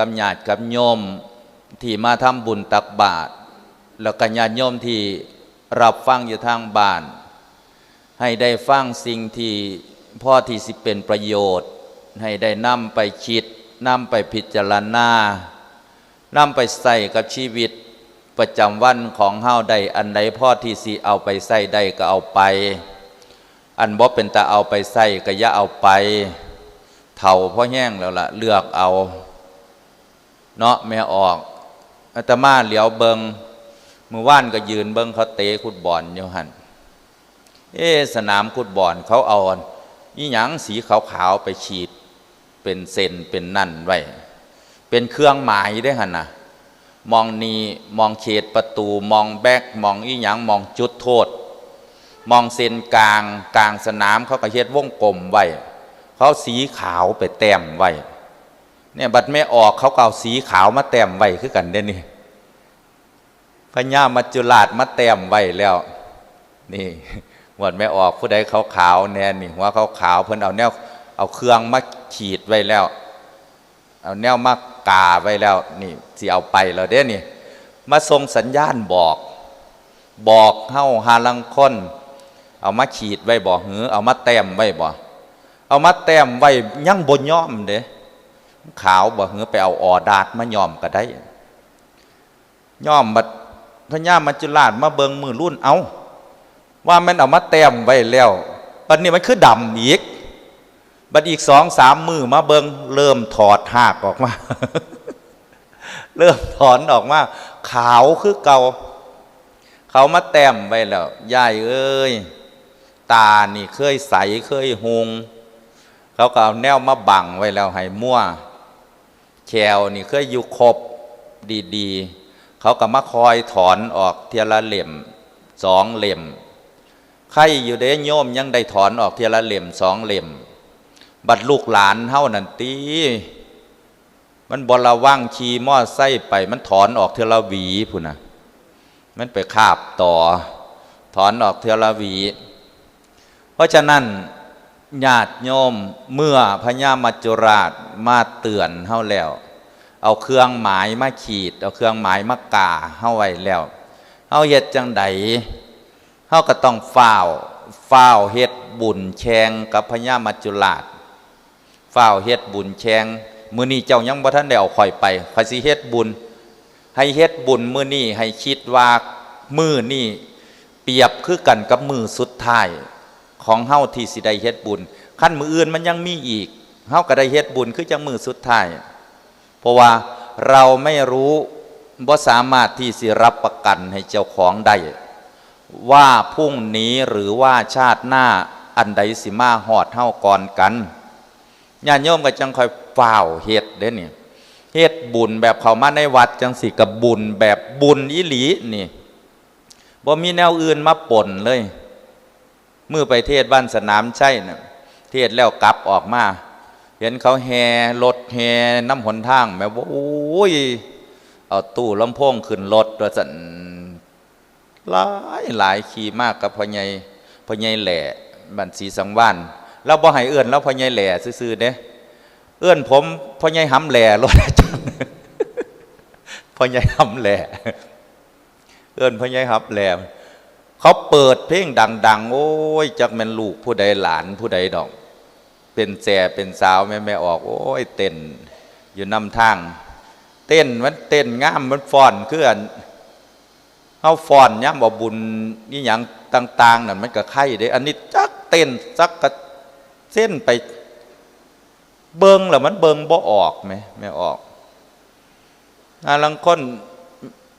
กับญาติกับโยมที่มาทำบุญตักบาตรแล้วก็ญาติโยมที่รับฟังอยู่ทางบ้านให้ได้ฟังสิ่งที่พ่อที่สิเป็นประโยชน์ให้ได้นำไปคิดนำไปพิจารณานำไปใส่กับชีวิตประจำวันของเฮาได้อันใดพ่อที่สิเอาไปใส่ได้ก็เอาไปอันบ่เป็นตาเอาไปใส่ก็อย่าเอาไปเฒ่าพ่อแห้งแล้วล่ะเลือกเอาเนาะแม่ออกอาตมาเหลียวเบิงมื้อวานก็ยืนเบิงเขาเตะฟุตบอลอยู่หั่นสนามฟุตบอลเขาเอาอีหยังสีขาวๆไปฉีดเป็นเส้นเป็นนั่นไว้เป็นเครื่องหมายได้หั่นน่ะมองนี่มองเขตประตูมองแบ็กมองอีหยังมองจุดโทษมองเส้นกลางสนามเขาก็เฮ็ดวงกลมไว้เขาสีขาวไปแต้มไว้เนี่ยบัดไม่ออกเขาก็เอาสีขาวมาแต้มไว้คือกันเด้นี่พญามัจจุราชมาแต้มไว้แล้วนี่บัดไม่ออกผู้ใดขาวๆแน่นี่หัวขาวเพิ่นเอาแนวเอาเครื่องมาขีดไว้แล้วเอาแนวมากาไว้แล้วนี่สิเอาไปแล้วเด้นี่มาส่งสัญญาณบอกเฮาหาลังคนเอามาขีดไว้บ่หือเอามาแต้มไว้บ่เอามาแต้มไว้ยังบ่ยอมเด้ขาวบ่หือไปเอาออดาดมาย่อมก็ได้ย่อมบัดพญามัจจุราชมาเบิงมือรุ่นเอาว่ามันเอามาแต้มไว้แล้วบัดนี้มันคือดำอีกบัดอีก2-3 มือมาเบิงเริ่มถอดหากออกมา เริ่มถอนออกมาขาวคือเก่าเขามาแต้มไว้แล้วยายเอ้ยตานี่เคยใสเคยหงเขาก็เอาแนวมาบังไว้แล้วให้มั่วแขวนี่เคยอยู่ครบดีๆเขาก็มาคอยถอนออกเทียละเล่ม2 เล่มใครอยู่เด้โยมยังได้ถอนออกเทียละเล่ม2 เล่มบัดลูกหลานเฮานั่นตีมันบ่ระวังขี่มอไซค์ไปมันถอนออกเทียละหวีพุ่นน่ะมันไปคาบต่อถอนออกเทียละหวีเพราะฉะนั้นญาติโยมเมื่อพญามัจจุราชมาเตือนเฮาแล้วเอาเครื่องหมายมาขีดเอาเครื่องหมายมากาเฮาไว้แล้วเฮาเฮ็ดจังใดเฮาก็ต้องฝ้าวเฮ็ดบุญแข่งกับพญามัจจุราชฝ้าวเฮ็ดบุญแข่งมื้อนี้เจ้ายังบ่ทันได้เอาข่อยไปข่อยสิเฮ็ดบุญให้เฮ็ดบุญมื้อนี้ให้คิดว่ามื้อนี้เปรียบคือกันกับมื้อสุดท้ายของเฮาที่สิได้เฮ็ดบุญขั้นมื้ออื่นมันยังมีอีกเฮาก็ได้เฮ็ดบุญคือจังมื้อสุดท้ายเพราะว่าเราไม่รู้บ่สามารถที่สิรับประกันให้เจ้าของได้ว่าพรุ่งนี้หรือว่าชาติหน้าอันใดสิมาฮอดเฮาก่อนกันญาติโยมก็จังค่อยฝ้าวเฮ็ดเด้นี่เฮ็ดบุญแบบเข้ามาในวัดจังสิกับบุญแบบบุญอีหลีนี่บ่มีแนวอื่นมาปนเลยมื้อไปเทศบ้านสนามชัยน่ะเทศแล้วกลับออกมาเห็นเขาแห่รถแห่น้ำหนทางแม่ว่าโอ้ยเอาตู้ลำโพงขึ้นรถว่าซั่นหลายขี่มากกับพ่อใหญ่แหล่บ้านศรีสังวาลเราบ่ให้เอื้อนแล้วพ่อใหญ่แหล่ซื่อๆเด้เอื้อนผมพ่อใหญ่หำแหล่รถจังพ่อใหญ่หำแหล่เอื้อนพ่อใหญ่หำแหล่เขาเปิดเพลงดังๆโอ้ยจักแม่นลูกผู้ใดหลานผู้ใดดอกเป็นแส่เป็นสาวแม่ออกโอ้ยเต้นอยู่นำทางเต้นมันเต้นงามมันฟ้อนคืออันเฮาฟ้อนย่ำบ่บุญนี่หยังต่างๆนั่นมันก็ไข่เด้อันนี้จักเต้นจักกระเส้นไปเบิ่งแล้วมันเบิ่งบ่ออกแม่ออกลังคน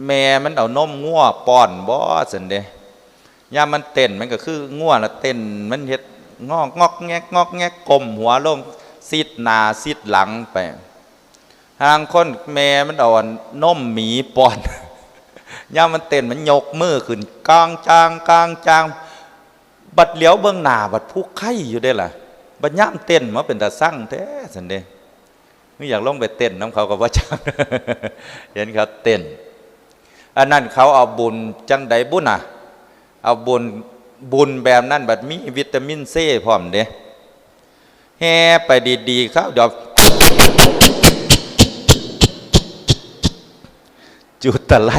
แม่มันเอานมงัวป้อนบ่ซั่นเด้ยามมันเต้นมันก็คืองัวแล้วเต้นมันเฮ็ดงอกแงกกลมหัวลงซีดหน้าซีดหลังไปทางคนแม่มันเอานมหมีป้อนยามมันเต้นมันยกมือขึ้นกลางจางบัดเหลียวเบื้องหน้าบัดผู้ไข่อยู่ได้ล่ะบัดย่ามเต้นมาเป็นตาสั่งแท้สันเด้ไม่อยากลงไปเต้นน้ำเขากับว่าจัง เห็นเขาเต้นอันนั้นเขาเอาบุญจังใดบุญอ่ะเอาบุญแบบนั้นบัดมีวิตามินซีพร้อมเด้แห่ไปดีๆเขาเดี๋ยว จุดตะไล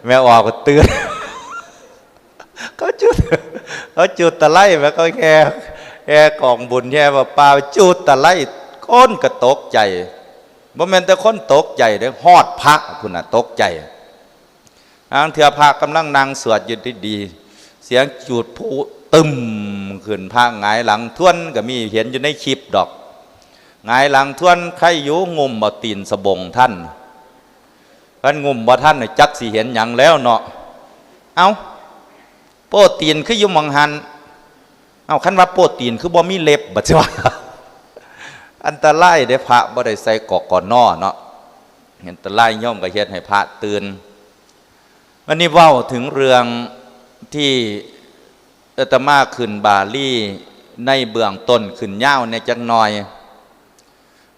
แม่ออกก็เตือนเขาจุดตะไลแม่ก็แค่กองบุญแค่ว่าเปล่าจุดตะไลคนก็ตกใจบ่แม่นแต่คนตกใจเด้ฮอดพระพุ่นน่ะตกใจทางเถื่อพระกำลังนั่งสวดอยู่ดีๆเสียงจุดผู้ตึมขึ้นพระหงายหลังทวนก็มีเห็นอยู่ในคลิปดอกหงายหลังทวนใครอยู่งุ่มบ่ตีนสบงท่านท่านงุ่มบ่ท่านจักสิเห็นหยังแล้วเนาะเอาโปตีนคืออยู่มองหันเอาคันว่าโปตีนคือบ่มีเล็บบัดว่าอันตรายเด้พระบ่ได้ใส่กอกก่อนนอเนาะอันตรายย่อมก็เฮ็ดให้พระตื่นวันนี้เว้าถึงเรื่องที่อาตมาขึ้นบาลีในเบื้องต้นขึ้นยาวในจักหน่อย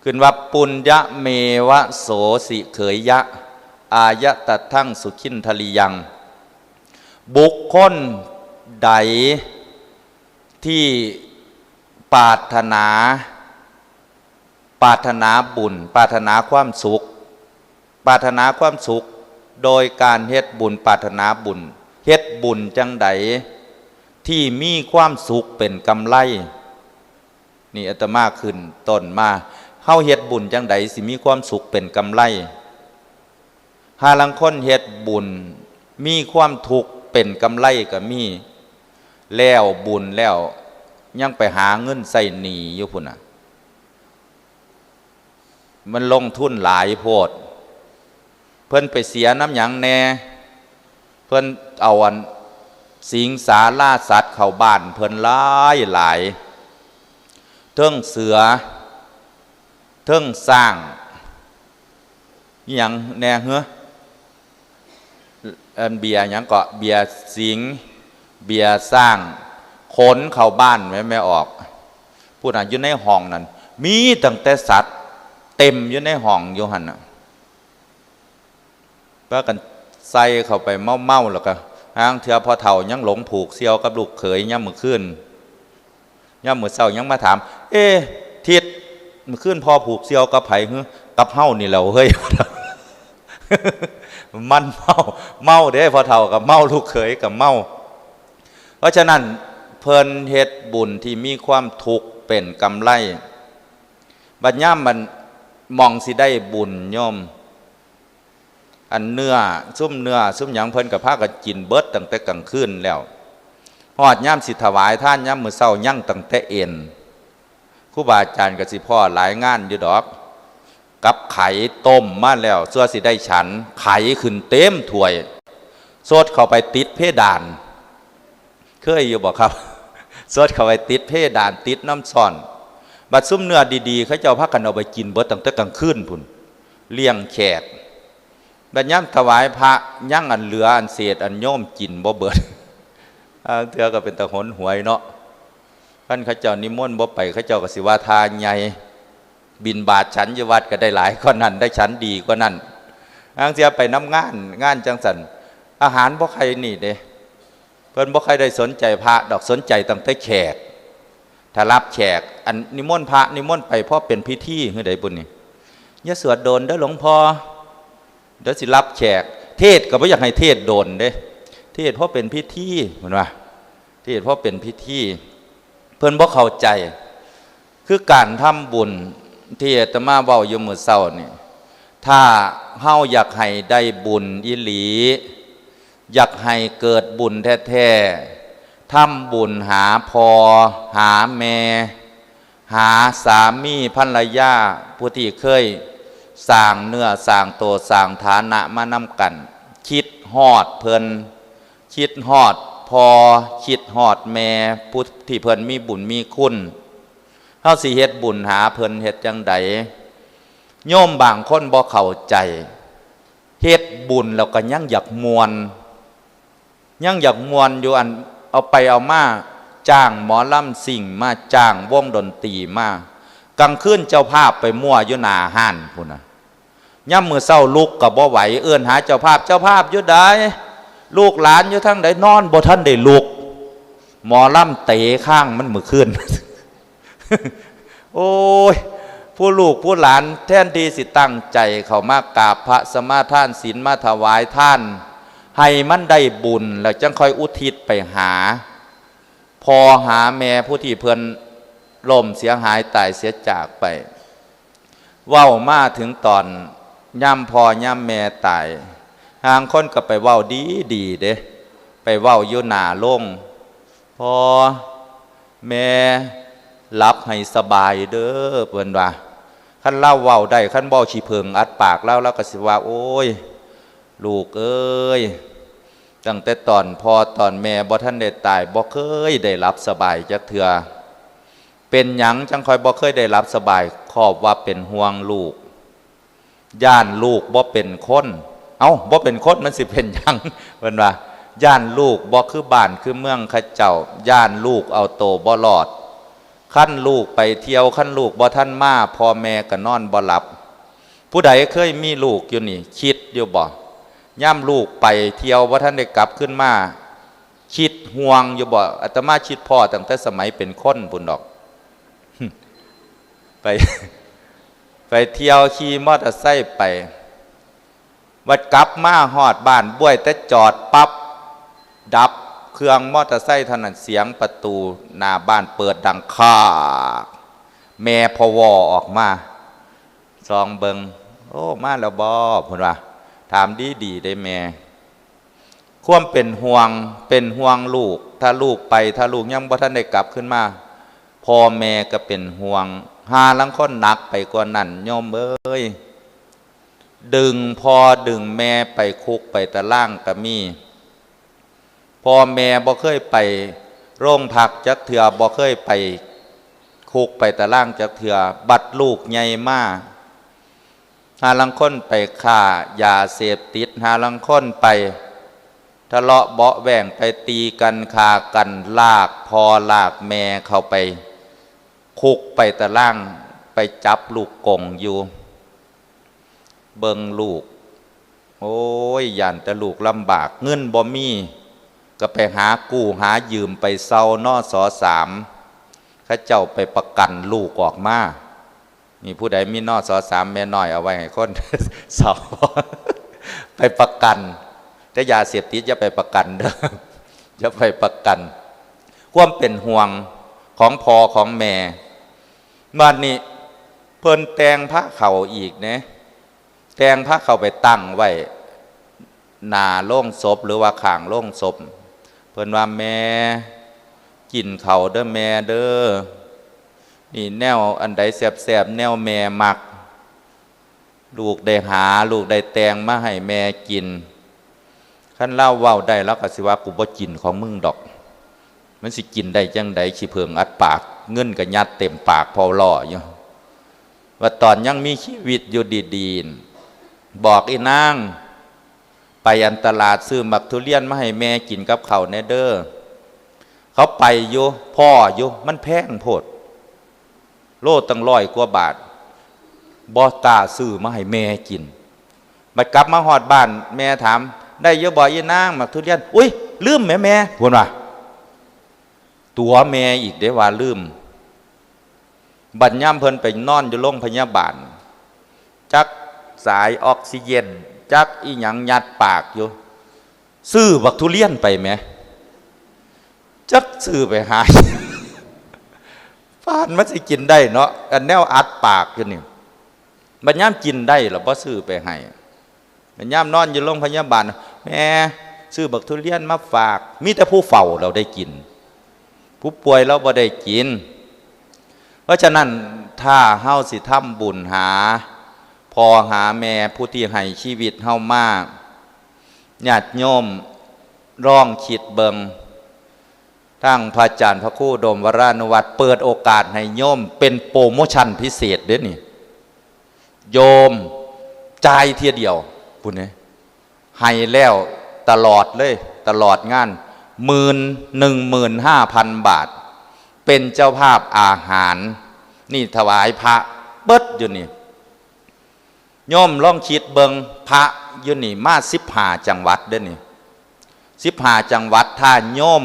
ขึ้นว่าปุญญะเมวะโสสิเขยยะอายะตัดทั้งสุขินทลียังบุคคลใดที่ปรารถนาบุญปรารถนาความสุขปรารถนาความสุขโดยการเฮ็ดบุญปรารถนาบุญเฮ็ดบุญจังใดที่มีความสุขเป็นกำไรนี่อาตมาขึ้นต้นมาเฮาเฮ็ดบุญจังใดสิมีความสุขเป็นกำไรหาลังคนเฮ็ดบุญมีความทุกข์เป็นกำไรก็มีแล้วบุญแล้วยังไปหาเงินใส่หนี้อยู่พุ่นน่ะมันลงทุนหลายโพดเพิ่นไปเสียน้ำหยังแน่เพิ่นเอาอันสิงสาราสัตว์เข้าบ้านเพิ่นหลายเทิงเสือเทิงสร้างหยังแน่เหรออันเบียร์หยังก็เบียร์สิงเบียร์สร้างขนเข้าบ้านไม่ออกพูดอ่ะอยู่ในห้องนั้นมีตั้งแต่สัตว์เต็มอยู่ในห้องอยู่หั่นน่ะว่ากันใส่เข้าไปเมาแล้วก็ทางเถื่อพอเฒ่ายังหลงผูกเสี่ยวกับลูกเขยย่ำมื้อคืนย่ำมื้อเช้ายังมาถามทิศมื้อคืนพอผูกเสี่ยวกับไผฮึกับเฮานี่แหละเฮ้ย มันเมาเด้พอเฒ่ากับเมาลูกเขยกับเมาเพราะฉะนั้นเพิ่นเฮ็ดบุญที่มีความทุกข์เป็นกำไรบัดย่ามมันมองสิได้บุญโยมอันเนื้อซุ่มหยังเพิ่นกับพากันกินเบิดตั้งแต่กลางคืนแล้วฮอดย่ามสิถวายท่านย่ามมื้อเช้ายั่งตั้งแต่เอ็นครูบาอาจารย์ก็สิพ่อหลายงานอยู่ดอกกับไข่ต้มมาแล้วซั่วสิได้ฉันไข่ขึ้นเต็มถ้วยสดเข้าไปติดเพดานเคยอยู่บ่ครับสดเข้าไปติดเพดานติดน้ำซ่อนบัดซุ่มเนื้อดีๆเขาเจ้าพากันเอาไปกินเบิดตั้งแต่กลางคืนพุ่นเลี้ยงแขกบัดย่ำถวายพระย่างอันเหลืออันเศษอันโยมกินบ่เบิดเถื่อก็เป็นตะหนหวยเนาะท่านเขาเจ้านิมนต์บ่ไปเขาเจ้าก็สิว่าทานใหญ่บินบาทฉันอยู่วัดก็ได้หลายกว่านั้นได้ฉันดีกว่านั้นเสียไปน้ำงานจังสันอาหารบ่ใครนี่เด้เพิ่นบ่ใครได้สนใจพระดอกสนใจตั้งแต่แขกถ้ารับแขกอันนิมนต์พระนิมนต์ไปเพราะเป็นพิธีคือใดบุญนี่อย่าสวดโดนเด้อหลวงพ่อเดี๋ยวสิรับแขกเทศก็ไม่อยากให้เทศโดนเด้เทศเพราะเป็นพิธีเหมือนว่าเทศเพราะเป็นพิธีเพิ่นบ่เข้าใจคือการทำบุญที่อาตมาเว้าอยู่มื้อเช้านี่ถ้าเฮาอยากให้ได้บุญอีหลีอยากให้เกิดบุญแท้ๆทำบุญหาพ่อหาแม่หาสามีภรรยาผู้ที่เคยสร้างเนื้อสร้างตัวสร้างฐานะมานำกันคิดฮอดเพิ่นคิดฮอดพอคิดฮอดแม่ผู้ที่เพิ่นมีบุญมีคุณเฮาสิเฮ็ดบุญหาเพิ่นเฮ็ดจังใดโยมบางคนบ่เข้าใจเฮ็ดบุญแล้วก็ยังอยากมวนอยู่อันเอาไปเอามาจ้างหมอลำสิ่งมาจ้างวงดนตรีมากลางคืนเจ้าภาพไปมั่วอยู่หน้าห้านพุ่นน่ะย่ำมื้อเช้าลุกก็บ่ไหวเอื้อนหาเจ้าภาพอยู่ใดลูกหลานอยู่ทางใดนอนบ่ทันได้ลุกหมอลำเตะข้างมันมื้อคืน โอ้ย ผู้ลูกผู้หลานแท่นที่สิตั้งใจเขามากราบพระสมาทานศีลมาถวายท่านให้มันได้บุญแล้วจังค่อยอุทิศไปหาพอหาแม่ผู้ที่เพิ่นล่มเสียหายตายเสียจากไปเว้ามาถึงตอนย่ำพอย่ำแม่ตายทางคนก็ไปเว้าดีดีเด้ไปเว้าอยู่หน้าโล่งพอแม่รับให้สบายเด้อเพิ่นว่าคันเล่าเว้าได้คันบ่ขี้เพิงอัดปากแล้วก็สิว่าโอ้ยลูกเอ้ยตั้งแต่ตอนพ่อตอนแม่บ่ทันได้ตายบ่เคยได้รับสบายจักเทื่อเป็นหยังจังค่อยบ่เคยได้รับสบายขอบว่าเป็นห่วงลูกย่านลูกบ่เป็นคนบ่เป็นคนมันสิเป็นหยังเพิ่นว่าย่านลูกบ่คือบ้านคือเมืองเขาเจ้าย่านลูกเอาโตบ่รอดขั้นลูกไปเที่ยวขั้นลูกบ่ท่านมาพ่อแม่ก็นอนบ่หลับผู้ใดเคยมีลูกอยู่นี่คิดอยู่บ่ย่ำลูกไปเที่ยวบ่ท่านได้กลับขึ้นมาคิดห่วงอยู่บ่อาตมาคิดพ่อตั้งแต่สมัยเป็นคนพุ่นดอก ไปเที่ยวขี่มอเตอร์ไซค์ไปวัดกลับมาฮอดบ้านบ้วยแต่จอดปั๊บดับเครื่องมอเตอร์ไซค์เท่านั้นเสียงประตูหน้าบ้านเปิดดังค่าแม่พวออกมาซองเบิงโอ้มาแล้วบ่พุ่นว่าถามดีได้แม่ความเป็นห่วงลูกถ้าลูกไปถ้าลูกยังบ่ทันได้กลับขึ้นมาพ่อแม่ก็เป็นห่วงหาลังคนหนักไปกว่านั้นโยมเอ้ยดึงพ่อดึงแม่ไปคุกไปตะล่างก็มีพ่อแม่บ่เคยไปโรงพักจักเถื่อบ่เคยไปคุกไปตะล่างจักเถื่อบัดลูกใหญ่มาหาลังคนไปฆ่ายาเสพติดหาลังคนไปทะเลาะเบาะแว่งไปตีกันฆ่ากันลากพ่อลากแม่เข้าไปคุกไปตะล่างไปจับลูกกงอยู่เบิงลูกโอ้ยยันแต่ลูกลำบากเงินบ่มีก็ไปหากู้หายืมไปเซานอสอ3ข้าเจ้าไปประกันลูกออกมามีผู้ใดมีนอสอ3แม่น้อยเอาไว้ให้คน เซา ไปประกันแต่ยาเสพติดอย่าไปประกันเด้อ อย่าไปประกันความเป็นห่วงของพ่อของแม่บ้านนี้เพิ่นแต่งพระเข่าอีกนะแต่งพระเข่าไปตั้งไว้หน้าโล่งศพหรือว่าข้างโล่งศพเพิ่นว่าแม่กินเข่าเด้อแม่เด้อนี่แนวอันใดแสบๆแนวแม่มักลูกได้หาลูกได้แต่งมาให้แม่กินขั้นเล่าเว้าได้แล้วก็สิว่ากูบ่กินของมึงดอกมันสิกินได้จังใดขี้เพิงอัดปากเงินก็ยัดเต็มปากพอล่ออยู่ว่าตอนยังมีชีวิตอยู่ดีๆบอกอีนางไปอันตลาดซื้อมักทุเรียนมาให้แม่กินกับข้าวแน่เด้อเขาไปอยู่พ่ออยู่มันแพงโพดโลตั้ง100 กว่าบาทบ่กล้าซื้อมาให้แม่กินบัดกลับมาฮอดบ้านแม่ถามได้เยอะบ่อีนางมักทุเรียนอุ้ยลืมแม่พูดว่าตัวแม่อีกเด้ว่าลืมบัดย่ำเพิ่นไปนอนอยู่โรงพยาบาลจักสายออกซิเจนจักอีหยังยัดปากอยู่ซื้อบักทุเรียนไปไหมจักซื้อไปหา ฟานมันสิกินได้เนาะอันแนวอัดปากอยู่นี่บัดย่ำกินได้หรอบ่ซื้อไปให้บัดย่ำนอนอยู่โรงพยาบาลแม่ซื้อบักทุเรียนมาฝากมีแต่ผู้เฝ้าเราได้กินผู้ป่วยเราบ่ได้กินเพราะฉะนั้นถ้าเฮาสิทำบุญหาพ่อหาแม่ผู้ที่ให้ชีวิตเฮามากญาติโยมร้องคิดเบิงทั้งพระอาจารย์พระครูดมวรานุวัตรเปิดโอกาสให้โยมเป็นโปรโมชั่นพิเศษเด้อนี่โยมจ่ายเทียเดียวพูดเนี่ยให้แล้วตลอดเลยตลอดงาน15,000 บาทเป็นเจ้าภาพอาหารนี่ถวายพระเบิดอยู่นี่โยมลองคิดเบิงพระอยู่นี่มา15 จังหวัดเด้อนี่15 จังหวัดถ้าโยม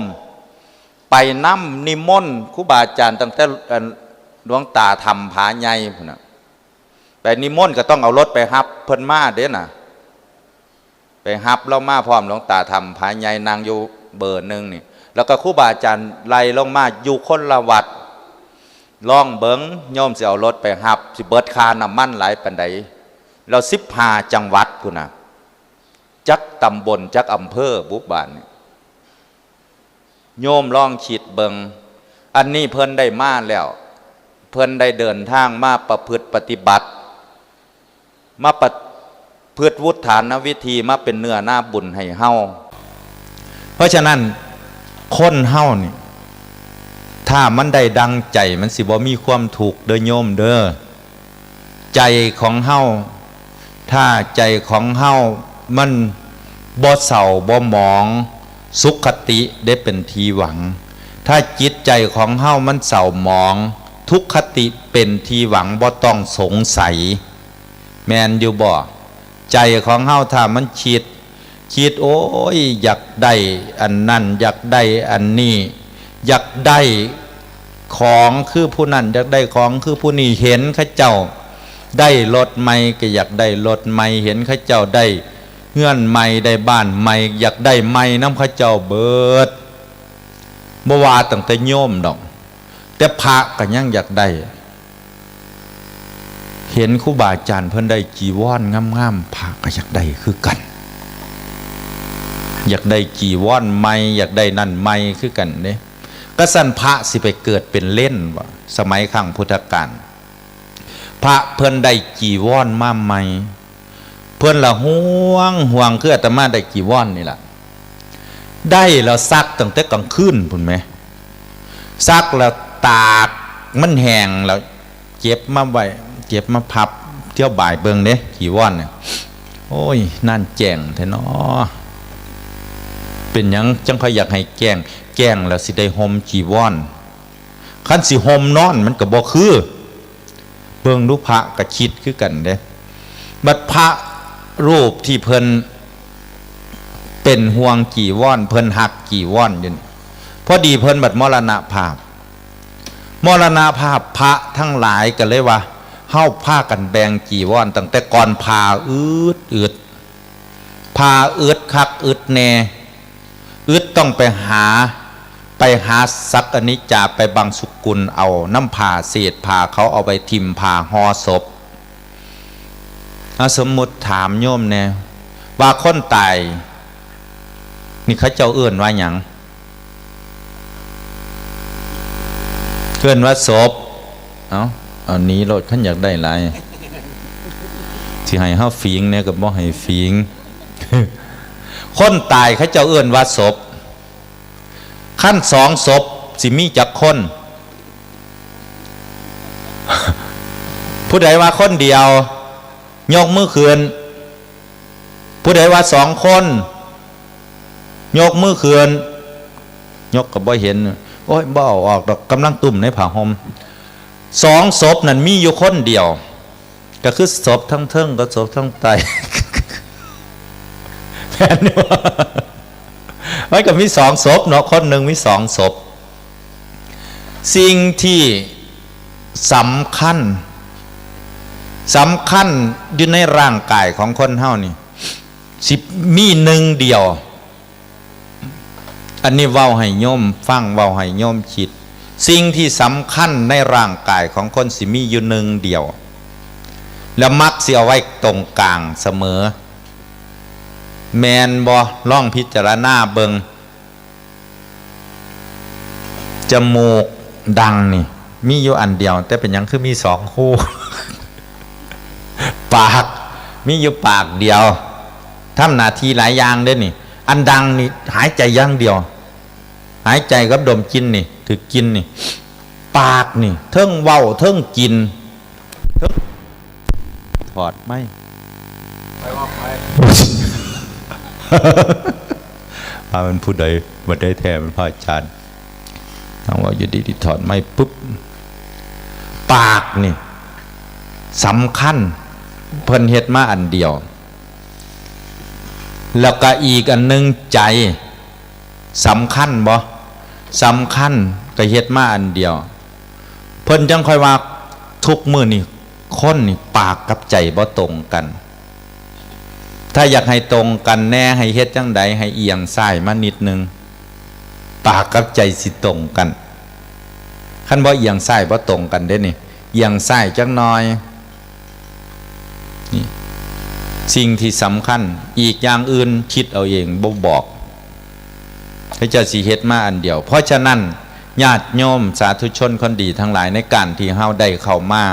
ไปน้ำนิมนต์ครูบาอาจารย์ตั้งแต่หลวงตาทำผาใหญ่พุ่นน่ะ ไปนิมนต์ก็ต้องเอารถไปฮับเพิ่นมาเด้น่ะไปฮับเรามาพร้อมหลวงตาทำผาใหญ่นางอยู่เบอร์หนึ่งนี่แล้วก็ครูบาอาจารย์ไล่ลงมาอยู่คนละวัดล่องเบิงโยมสิเอารถไปฮับสิเบิดค่าน้ำมันหลายปานใดเรา15จังหวัดพุ่นน่ะจักตำบลจักอำเภอบุบานโยมลองคิดเบิงอันนี้เพิ่นได้มาแล้วเพิ่นได้เดินทางมาประพฤติปฏิบัติมาประพฤติวุฒานวิธีมาเป็นเนื้อหน้าบุญให้เฮาเพราะฉะนั้นคนเฮานี่ถ้ามันได้ดังใจมันสิบ่มีความถูกเด้อโยมเด้อใจของเฮาถ้าใจของเฮามันบ่เศร้าบ่หมองสุขติได้เป็นทีหวังถ้าจิตใจของเฮามันเศร้าหมองทุกขติเป็นทีหวังบ่ต้องสงสัยแมนอยู่บ่ใจของเฮาถ้ามันคิดโอ้ยอยากได้อันนั้นอยากได้อันนี้อยากได้ของคือผู้นั้นอยากได้ของคือผู้นี้เห็นข้าเจ้าได้รถใหม่ก็อยากได้รถใหม่เห็นข้าเจ้าได้เฮือนใหม่ได้บ้านใหม่อยากได้ใหม่น้ำข้าเจ้าเบิดบ่ว่าตั้งแต่โยมดอกแต่พระก็ยังอยากได้เห็นครูบาอาจารย์เพิ่นได้จีวรงามๆพระก็อยากได้คือกันอยากได้จีวรใหม่อยากได้นั่นใหม่คือกันเด้ก็สั่นพระสิไปเกิดเป็นเล่นบ่สมัยครั้งพุทธกาลพระเพิ่นได้จีวรมาใหม่เพิ่นละห่วงคืออาตมาได้จีวรนี่ล่ะได้แล้วซักตั้งแต่กลางคืนพุ่นไหมซักแล้วตากมันแห้งแล้วเก็บมาไว้เก็บมาพับเที่ยวบ่ายเบิ่งเด้จีวรเนี่ยโอ้ยนั่นแจ้งแท้เนาะเป็นหยังจังค่อยอยากให้แกล้งแล้วสิได้ห่มจีวรคันสิห่มนอนมันก็บ่คือเบิ่งดูพระก็คิดคือกันเด้บัดพระรูปที่เพิ่นเป็นห่วงจีวรเพิ่นหักจีวรอยู่พอดีเพิ่นบัดมรณภาพพระทั้งหลายก็เลยว่าเฮาพากันแบ่งจีวรตั้งแต่ก่อนพาอึดพาอึดคักอึดแน่อึดต้องไปหาสักอนิจจาไปบังสุกุลเอาน้ำผ่าเศษผ่าเขาเอาไปทิมผ่าห่อศพสมมุติถามโยมแน่ว่าคนตายนี่เขาเจ้าเอื้อนว่าหยังเอื้อนว่าศพเอานี้รถขันอยากได้ไรที่ให้เฮาฝีงเนี่ยกับบ่ให้ฝีงคนตายเขาเจ้าเอื้อนว่าศพขั้น2ศพสิมีจักคนผู้ใดว่าคนเดียวยกมือคืนผู้ใดว่า2คนยกมือคืนยกกับบ่เห็นโอ้ยบ่เอาออกดอกกำลังตุ่มในผ้าห่ม2ศพนั่นมีอยู่คนเดียวก็คือศพทั้งเทิงกับศพทั้งใต้แม่นว่ามันก็มี2ศพเนาะคนหนึ่งมี2ศพสิ่งที่สำคัญอยู่ในร่างกายของคนเฮานี่สิมีหนึ่งเดียวอันนี้เว้าให้โยมฟังเว้าให้โยมคิดสิ่งที่สำคัญในร่างกายของคนสิมีอยู่หนึ่งเดียวแล้วมักสิเอาไว้ตรงกลางเสมอแมนบ่ล่องพิจารณาเบิงจมูกดังนี่มีอยู่อันเดียวแต่เป็นยังคือมี2คู่ ปากมีอยู่ปากเดียวทำหน้าที่หลายอย่างเด้นี่อันดังนี่หายใจอย่างเดียวหายใจกับดมกินนี่ถือกินนี่ปากนี่เทิงเว้าเทิงกินถอดไหมไปว่าไปพามันผู้ใดมาได้แทนมันพระอาจารย์ทางว่าอยู่ดีๆถอดไม่ปุ๊บปากนี่สำคัญเพิ่นเฮ็ดมาอันเดียวแล้วก็อีกอันนึงใจสำคัญบ่สำคัญก็เฮ็ดมาอันเดียวเพิ่นจังค่อยว่าทุกมื้อนี่ คนนี่ปากกับใจบ่ตรงกันถ้าอยากให้ตรงกันแน่ให้เฮ็ดจังใดให้เอียงซ้ายมานิดนึงปากกับใจสิตรงกันคันบ่เอียงซ้ายบ่ตรงกันเด้นี่เอียงซ้ายจักหน่อยนี่สิ่งที่สำคัญอีกอย่างอื่นคิดเอาเองบ่บอกให้เจ้าสิเฮ็ดมาอันเดียวเพราะฉะนั้นญาติโยมสาธุชนคนดีทั้งหลายในการที่เฮาได้เข้ามา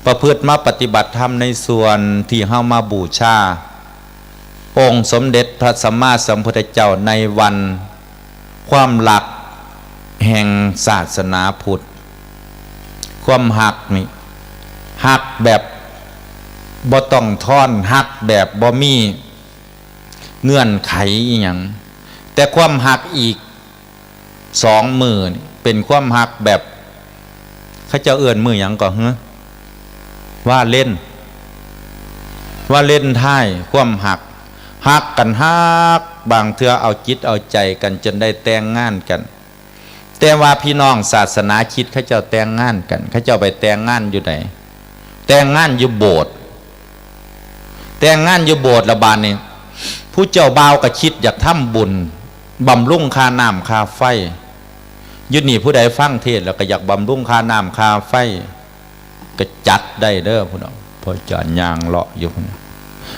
ประพฤติมาปฏิบัติธรรมในส่วนที่เฮามาบูชาองค์สมเด็จพระสัมมาสัมพุทธเจ้าในวันความหลักแห่งศาสนาพุทธความหักนี่หักแบบบ่ต้องท่อนหักแบบบ่มีเงื่อนไขอีหยังแต่ความหักอีก2 มือเป็นความหักแบบเขาเจ้าเอื้อนมือหยังก็ว่าเล่นท้ายความหักกันหักบางเทื่อเอาจิตเอาใจกันจนได้แต่งงานกันแต่ว่าพี่น้องศาสนาคริสต์เขาเจ้าแต่งงานกันเขาเจ้าไปแต่งงานอยู่ไหนแต่งงานอยู่โบสถ์แต่งงานอยู่โบสถ์ละบาดนี่ผู้เจ้าบ่าวก็คิดอยากทำบุญบำรุงค่าน้ำค่าไฟยุดนี่ผู้ใดฟังเทศแล้วก็อยากบำรุงค่าน้ำค่าไฟก็จัดได้เด้อพี่น้องพอจอดยางเลาะอยู่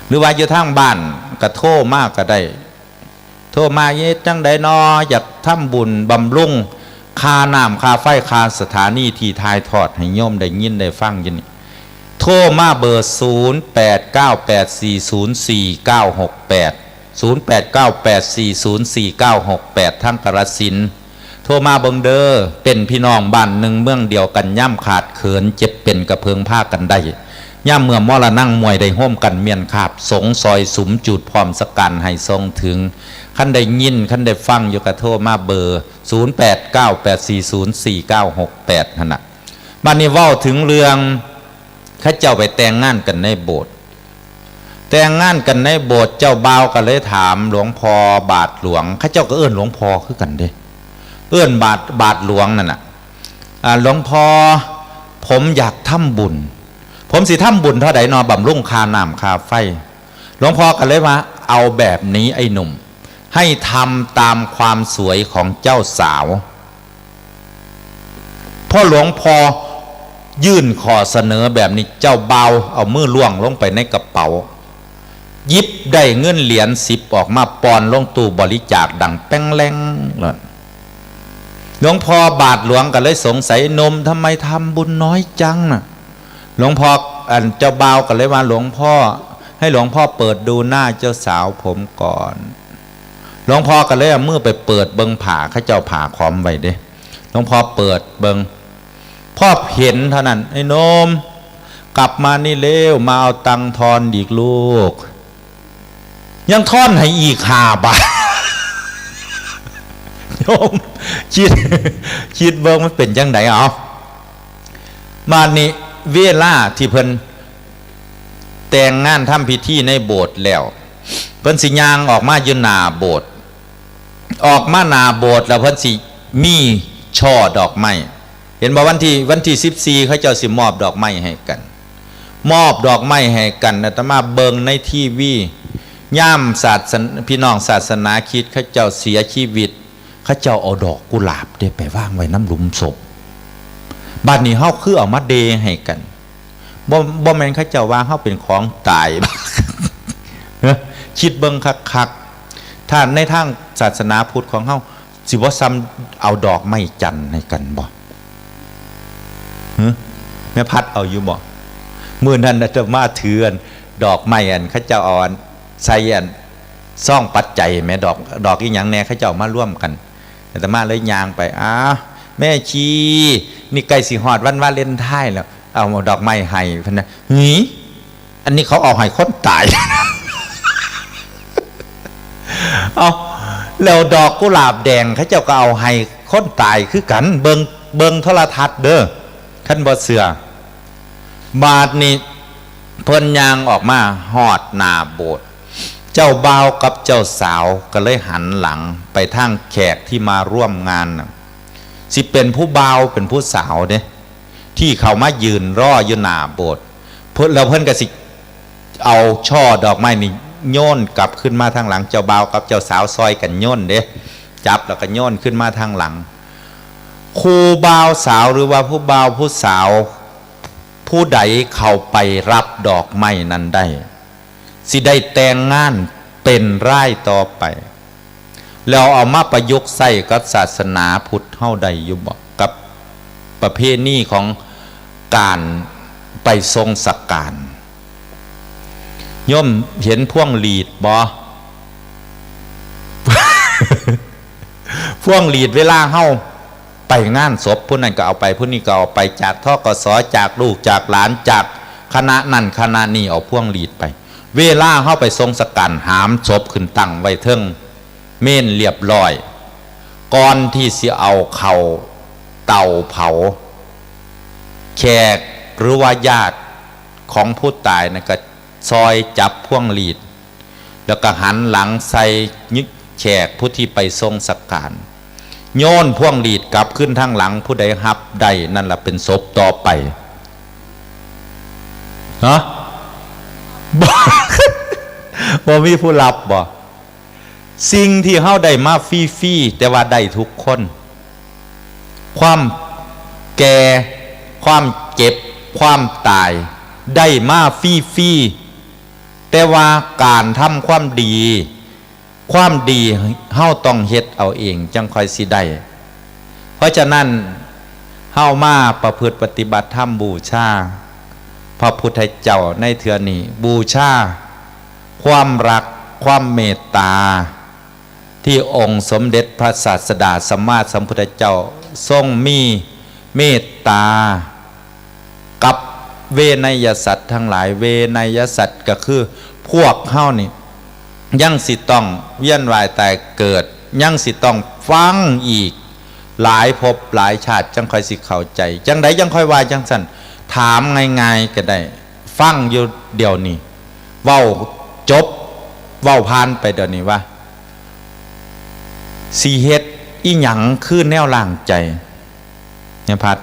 หรือว่าอยู่ทางบ้านก็โทรมากก็ได้โทรมาเย็ดจังใดนออยากทำบุญบำรุงค่าน้ำค่าไฟค่าสถานีที่ทายทอดให้โยมได้ยินได้ฟังอยู่นี่โทรมาเบอร์0898404968 ทั้งกฬสินธุ์โทรมาเบิงเด้อเป็นพี่น้องบ้านหนึ่งเมืองเดียวกันย่ำขาดเขินเจ็บเป็นกระเพิงผ้ากันได้ย่ำเมื่อมรนั่งมวยได้ห้มกันเมียนขาบสงซอยสุมจุดพร้อมสกันให้ทรงถึงขั้นได้ยินขั้นได้ฟังอยู่กระโทรมาเบอร์0898404968ขณะบ้านนี้เว้าถึงเรื่องข้าเจ้าไปแต่งงานกันในโบสถ์แต่งงานกันในโบสถ์เจ้าบ่าวก็เลยถามหลวงพ่อบาทหลวงข้าเจ้าก็เอื้อนหลวงพ่อคือกันเด้เอื้อนบาทหลวงนั่นน่ะหลวงพ่อผมอยากทำบุญผมสิทำบุญเท่าใดนอบำรุงค่าน้ำค่าไฟหลวงพ่อก็เลยว่าเอาแบบนี้ไอ้หนุ่มให้ทำตามความสวยของเจ้าสาวพ่อหลวงพ่อยื่นขอเสนอแบบนี้เจ้าเบาเอามือล่วงลงไปในกระเป๋าหยิบได้เงินเหรียญ10ออกมาปอนลงตู้บริจาคดังแป้งแรงเลยหลวงพ่อบาทหลวงก็เลยสงสัยนมทำไมทำบุญน้อยจังน่ะหลวงพ่อเจ้าเบาก็เลยว่าหลวงพ่อให้หลวงพ่อเปิดดูหน้าเจ้าสาวผมก่อนหลวงพ่อก็เลยเอามือไปเปิดเบิงผ่าเขาเจ้าผ่าคอมไว้เด้หลวงพ่อเปิดเบิงพ่อเห็นเท่านั้นไอ้นมกลับมานี่เร็วมาเอาตังทอนอีกลูกยังทอนให้อีก5 บาทโยมคิดเบิ่งมันเป็นจังไดเอามานี่เวลาที่เพิ่นแต่งงานทำพิธีในโบสถ์แล้วเพิ่นสิย่างออกมาอยู่หน้าโบสถ์ออกมาหน้าโบสถ์แล้วเพิ่นสิมีช่อดอกไม้เห็นบ่วันที่14เขาเจ้าสิมอบดอกไม้ให้กันมอบดอกไม้ให้กันอาตมาเบิ่งในทีวีย่ามศาสนาพี่น้องศาสนาคริสต์เขาเจ้าเสียชีวิตเขาเจ้าเอาดอกกุหลาบได้ไปวางไว้น้ำหลุมศพบ้านนี้เฮาคือเอามาเดให้กันบ่แม่นเขาเจ้าว่าเฮาเป็นของตาย คิดเบิ่งคักๆถ้าในทางศาสนาพุทธของเฮาสิบ่ซ้ำเอาดอกไม้จันทร์ให้กันบ่แม่พัดเอาอยู่บ่มื้อนั้นอาตมาถือดอกไม้เขาเจ้าเอาใส่ซ่องปัจจัยแม่ดอกอีหยังแน่เขาเจ้ามาร่วมกันอาตมาเลยย่างไปแม่ชีนี่ใกล้สิฮอดวันวาเลนไทน์แล้วเอาดอกไม้ให้เพิ่นนะอันนี้เขาเอาให้คนตาย เอาแล้วดอกกุหลาบแดงเขาเจ้าก็เอาให้คนตายคือกันเบิงโทรทัศน์เด้อคันบ่เสือบาดนี้เพิ่นย่างออกมาฮอดหน้าโบสถ์เจ้าบ่าวกับเจ้าสาวก็เลยหันหลังไปทางแขกที่มาร่วมงานสิเป็นผู้บ่าวเป็นผู้สาวเด้ท ที่เขามายืนรออยู่หน้าโบสถ์เพิ่นแล้วเพิ่นก็สิเอาช่อดอกไม้นี่โยนกลับขึ้นมาทางหลังเจ้าบ่าวกับเจ้าสาวซอยกันโยนเด้จับแล้วก็โยนขึ้นมาทางหลังครูบ่าวสาวหรือว่าผู้บ่าวผู้สาวผู้ใดเข้าไปรับดอกไม้นั้นได้สิได้แต่งงานเป็นร่ายต่อไปแล้วเอามาประยุกต์ใส่กับศาสนาพุทธเฮาได้อยู่บ่กับประเพณีของการไปทรงสักการโยมเห็นพวงหลีดบ่ พวงหลีดเวลาเฮาไปงานศพผู้นั้นก็เอาไปผู้นี้ก็เอาไปจากทกสจากลูกจากหลานจากคณะนั่นคณะนี้เอาพวงหลีดไปเวลาเฮาไปทรงสักการหามศพขึ้นตั้งไว้เทิงเม่นเรียบร้อยก่อนที่สิเอาเข้าเตาเผาแขกหรือว่าญาติของผู้ตายนะก็ซอยจับพวงหลีดแล้วก็หันหลังใส่ยึกแขกผู้ที่ไปทรงสักการโยนพวงหลีดกลับขึ้นทางหลังผู้ใดหับได้นั่นแหละเป็นศพต่อไปฮะบ่มีผู้รับบ่สิ่งที่เฮาได้มาฟรีๆแต่ว่าได้ทุกคนความแก่ความเจ็บความตายได้มาฟรีๆแต่ว่าการทำความดีเฮาต้องเฮ็ดเอาเองจังค่อยสิได้เพราะฉะนั้นเฮามาประพฤติปฏิบัติธรรมบูชาพระพุทธเจ้าในเทื่อนี้บูชาความรักความเมตตาที่องค์สมเด็จพระศาสดาสัมมาสัมพุทธเจ้าทรงมีเมตตากับเวนยสัตว์ทั้งหลายเวนยสัตว์ก็คือพวกเฮานี่ยังสิต้องเวียนว่ายตายเกิดยังสิต้องฟังอีกหลายภพหลายชาติจังค่อยสิเข้าใจจังใดยังค่อยว่าจังสั่นถามง่ายๆก็ได้ฟังอยู่เดี๋ยวนี้เว้าจบเว้าผ่านไปเดี๋ยวนี้ว่าสีเฮ็ดอีหยังคือแนวล่างใจเนี่ยพัด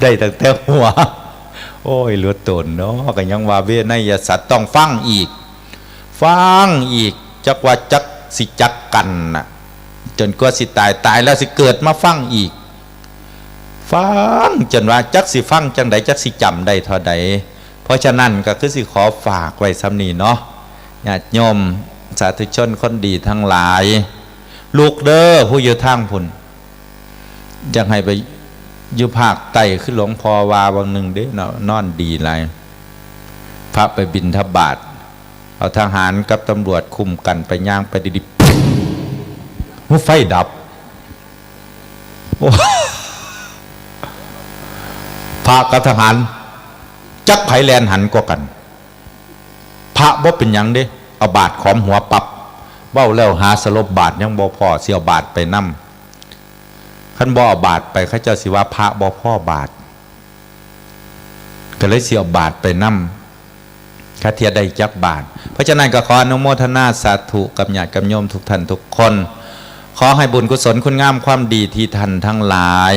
ได้ตั้งแต่หัวโอ้ยเหลือตนเนาะก็ยังว่าเวนยสัตว์ต้องฟังอีกจักว่าจักสิจักกันน่ะจนกว่าสิตายแล้วสิเกิดมาฟังอีกฟังจนว่าจักสิฟังจังใดจักสิจำได้เท่าใดเพราะฉะนั้นก็คือสิขอฝากไว้ซ้ำนี้เนาะญาติโยมสาธุชนคนดีทั้งหลายลูกเด้อผู้อยู่ทางพุ่นจังให้ไปอยู่ภาคใต้คือหลวงพ่อวาบางหนึ่งเด้นอนดีไรพระไปบิณฑบาตเอาทหารกับตำรวจคุมกันไปย่างไปดิบหัวไฟดับพระกับทหารจักไผแลนหันกว่ากันพระบ่เป็นหยังเด้เอาบาดขอมหัวปับเบ้าแล้วหาสลบบาดยังบ่พอเสียบาดไปนำขันบ่เอาบาดไปเขาเจ้าสิว่าพระบ่พ่อบาดก็เลยเสียบาดไปนำคาเทียได้จักบาทเพราะฉะนั้นก็ขออนุโมทนาสาธุกับญาติกับโยมทุกท่านทุกคนขอให้บุญกุศลคุณงามความดีที่ท่านทั้งหลาย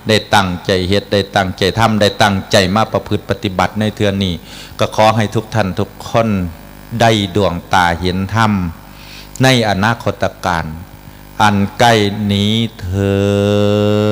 ได้ตั้งใจเฮ็ดได้ตั้งใจทำได้ตั้งใจมาประพฤติปฏิบัติในเทื่อนี้ก็ขอให้ทุกท่านทุกคนได้ดวงตาเห็นธรรมในอนาคตการอันใกล้นี้เถิด